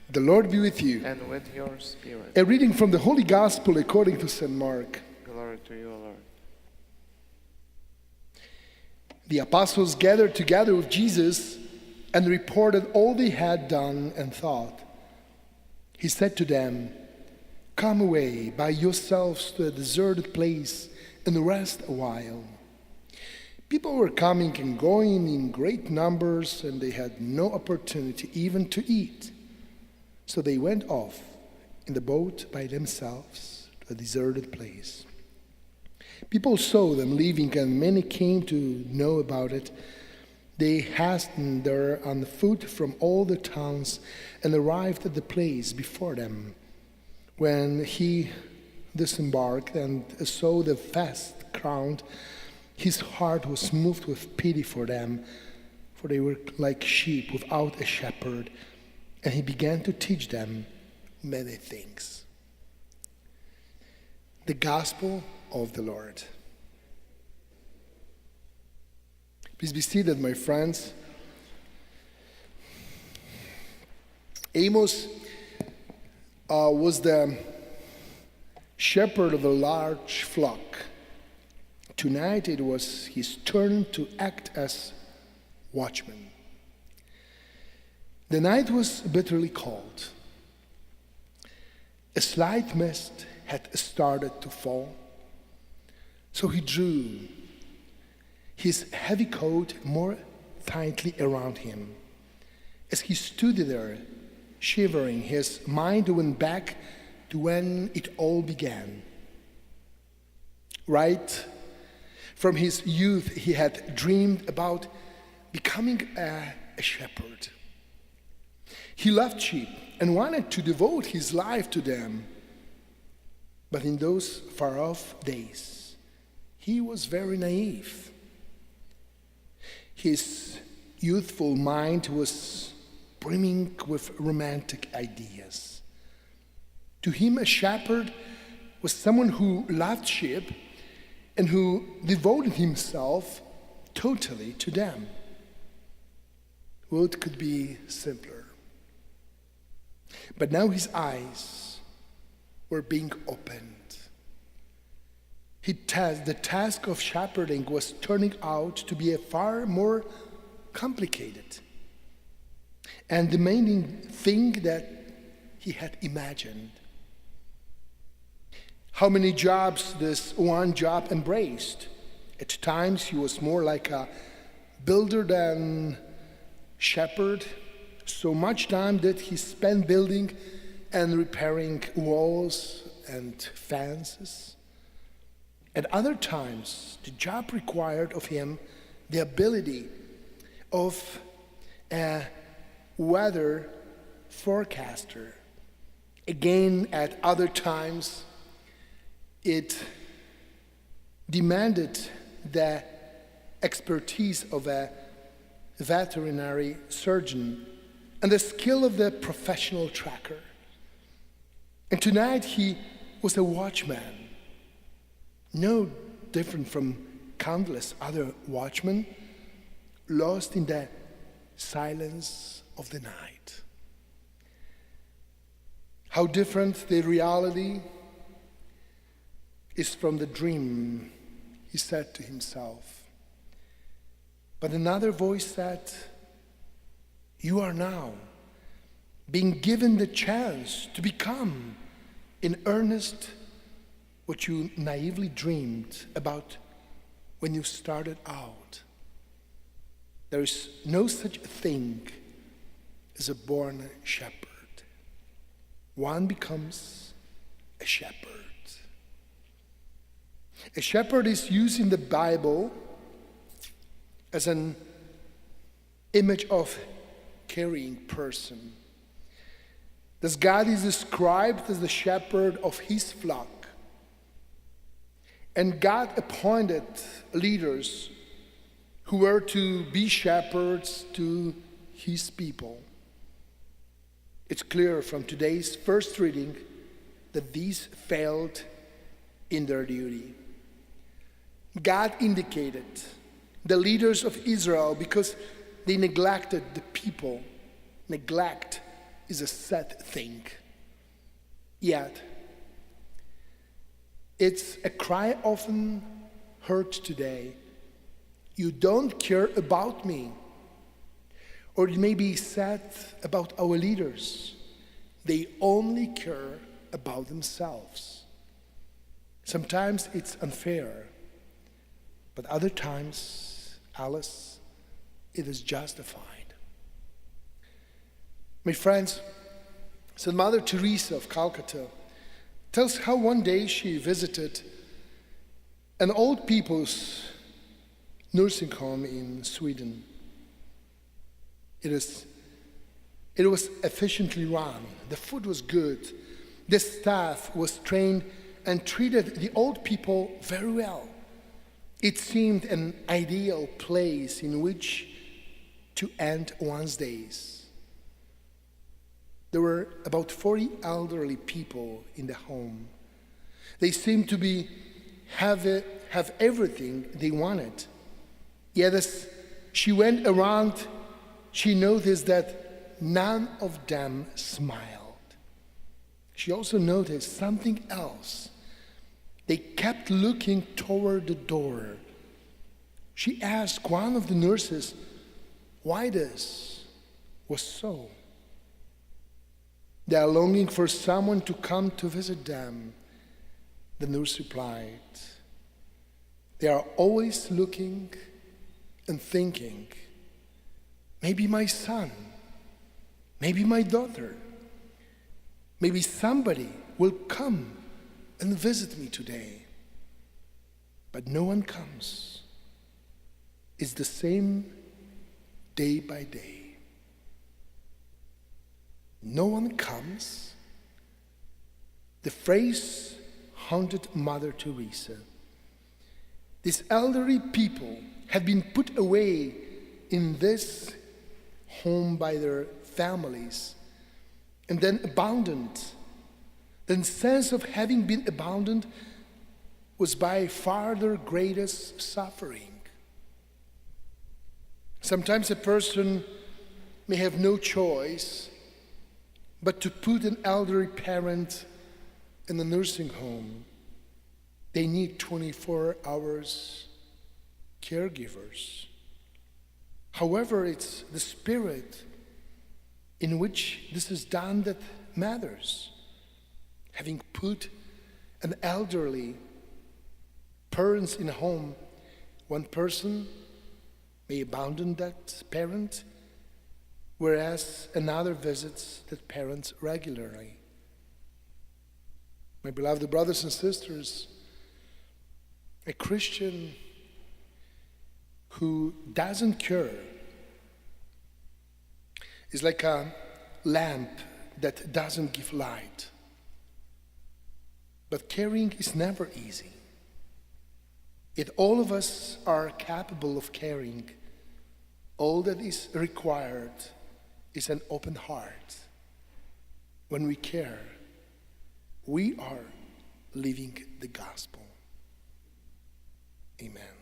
The Lord be with you. And with your spirit. A reading from the Holy Gospel according to St. Mark. Glory to you, Lord. The apostles gathered together with Jesus and reported all they had done and thought. He said to them, "Come away by yourselves to a deserted place and rest a while." People were coming and going in great numbers, and they had no opportunity even to eat. So they went off in the boat by themselves to a deserted place. People saw them leaving, and many came to know about it. They hastened there on foot from all the towns and arrived at the place before them. When he disembarked and saw the vast crowd, his heart was moved with pity for them, for they were like sheep without a shepherd, and he began to teach them many things. The Gospel of the Lord. Please be seated, my friends. Amos was the shepherd of a large flock. Tonight it was his turn to act as watchman. The night was bitterly cold. A slight mist had started to fall, so he drew his heavy coat more tightly around him. As he stood there, shivering, his mind went back to when it all began. Right from his youth, he had dreamed about becoming a shepherd. He loved sheep and wanted to devote his life to them. But in those far-off days, he was very naive. His youthful mind was brimming with romantic ideas. To him, a shepherd was someone who loved sheep and who devoted himself totally to them. What could be simpler? But now his eyes were being opened. The task of shepherding was turning out to be a far more complicated and demanding thing that he had imagined. How many jobs this one job embraced? At times he was more like a builder than shepherd. So much time did he spend building and repairing walls and fences. At other times, the job required of him the ability of a weather forecaster. Again, at other times, it demanded the expertise of a veterinary surgeon and the skill of the professional tracker. And tonight he was a watchman, no different from countless other watchmen, lost in the silence of the night. How different the reality is from the dream, he said to himself. But another voice said, "You are now being given the chance to become in earnest what you naively dreamed about when you started out. There is no such thing as a born shepherd. One becomes a shepherd." A shepherd is used in the Bible as an image of caring person. Thus God is described as the shepherd of his flock. And God appointed leaders who were to be shepherds to his people. It's clear from today's first reading that these failed in their duty. God indicated the leaders of Israel because they neglected the people. Neglect is a sad thing. Yet, it's a cry often heard today. You don't care about me. Or it may be said about our leaders. They only care about themselves. Sometimes it's unfair, but other times, Alice, it is justified. My friends, St. Mother Teresa of Calcutta tells how one day she visited an old people's nursing home in Sweden. It was efficiently run. The food was good. The staff was trained and treated the old people very well. It seemed an ideal place in which to end one's days. There were about 40 elderly people in the home. They seemed to have everything they wanted. Yet as she went around, she noticed that none of them smiled. She also noticed something else. They kept looking toward the door. She asked one of the nurses why this was so. They are longing for someone to come to visit them, the nurse replied. They are always looking and thinking, maybe my son, maybe my daughter, maybe somebody will come and visit me today. But no one comes. It's the same day by day. No one comes. The phrase haunted Mother Teresa. These elderly people had been put away in this home by their families and then abandoned. The sense of having been abandoned was by far their greatest suffering. Sometimes a person may have no choice but to put an elderly parent in a nursing home. They need 24 hours caregivers. However, it's the spirit in which this is done that matters. Having put an elderly parent in a home, one person may abandon that parent, whereas another visits that parent regularly. My beloved brothers and sisters, a Christian who doesn't care is like a lamp that doesn't give light. But caring is never easy. Yet all of us are capable of caring. All that is required is an open heart. When we care, we are living the gospel. Amen.